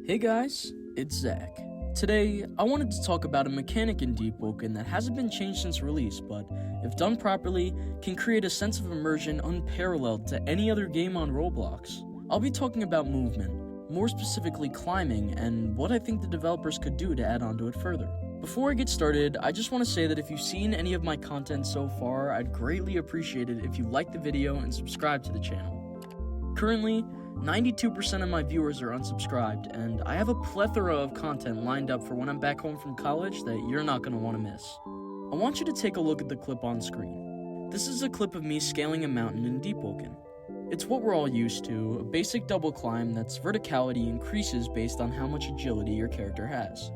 Hey guys, it's Zach. Today, I wanted to talk about a mechanic in Deepwoken that hasn't been changed since release, but if done properly, can create a sense of immersion unparalleled to any other game on Roblox. I'll be talking about movement, more specifically climbing, and what I think the developers could do to add onto it further. Before I get started, I just want to say that if you've seen any of my content so far, I'd greatly appreciate it if you like the video and subscribe to the channel. Currently, 92% of my viewers are unsubscribed, and I have a plethora of content lined up for when I'm back home from college that you're not going to want to miss. I want you to take a look at the clip on screen. This is a clip of me scaling a mountain in Deepwoken. It's what we're all used to, a basic double climb that's verticality increases based on how much agility your character has.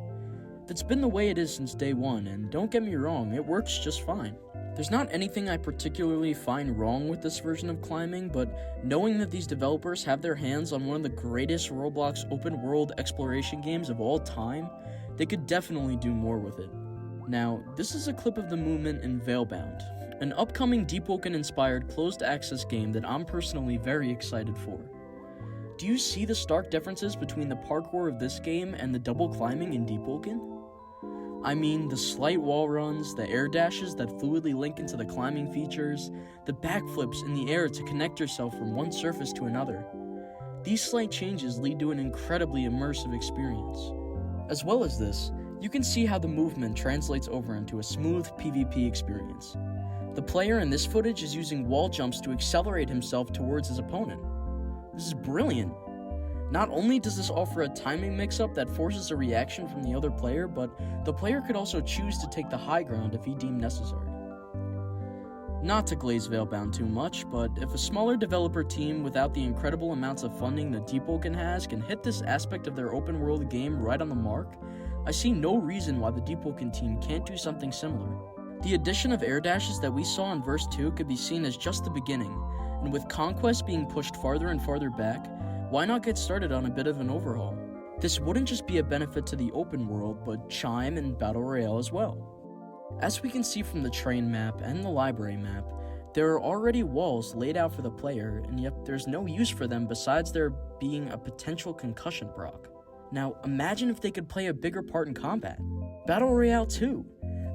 That's been the way it is since day one, and don't get me wrong, it works just fine. There's not anything I particularly find wrong with this version of climbing, but knowing that these developers have their hands on one of the greatest Roblox open-world exploration games of all time, they could definitely do more with it. Now, this is a clip of the movement in Veilbound, an upcoming Deepwoken-inspired closed-access game that I'm personally very excited for. Do you see the stark differences between the parkour of this game and the double climbing in Deepwoken? I mean, the slight wall runs, the air dashes that fluidly link into the climbing features, the backflips in the air to connect yourself from one surface to another. These slight changes lead to an incredibly immersive experience. As well as this, you can see how the movement translates over into a smooth PvP experience. The player in this footage is using wall jumps to accelerate himself towards his opponent. This is brilliant. Not only does this offer a timing mix-up that forces a reaction from the other player, but the player could also choose to take the high ground if he deemed necessary. Not to glaze Veilbound too much, but if a smaller developer team without the incredible amounts of funding that Deepwoken has can hit this aspect of their open-world game right on the mark, I see no reason why the Deepwoken team can't do something similar. The addition of air dashes that we saw in verse 2 could be seen as just the beginning, and with Conquest being pushed farther and farther back, why not get started on a bit of an overhaul? This wouldn't just be a benefit to the open world, but Chime and Battle Royale as well. As we can see from the train map and the library map, there are already walls laid out for the player, and yet there's no use for them besides there being a potential concussion proc. Now, imagine if they could play a bigger part in combat. Battle Royale 2.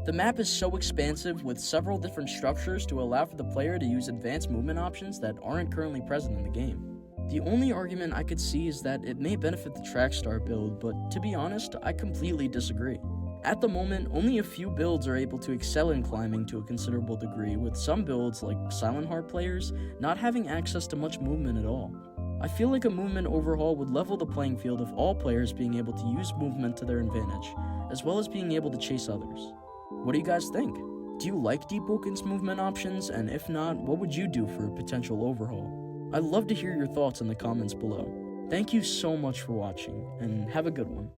The map is so expansive with several different structures to allow for the player to use advanced movement options that aren't currently present in the game. The only argument I could see is that it may benefit the Trackstar build, but to be honest, I completely disagree. At the moment, only a few builds are able to excel in climbing to a considerable degree, with some builds, like Silent Heart players, not having access to much movement at all. I feel like a movement overhaul would level the playing field of all players being able to use movement to their advantage, as well as being able to chase others. What do you guys think? Do you like Deepwoken's movement options, and if not, what would you do for a potential overhaul? I'd love to hear your thoughts in the comments below. Thank you so much for watching, and have a good one.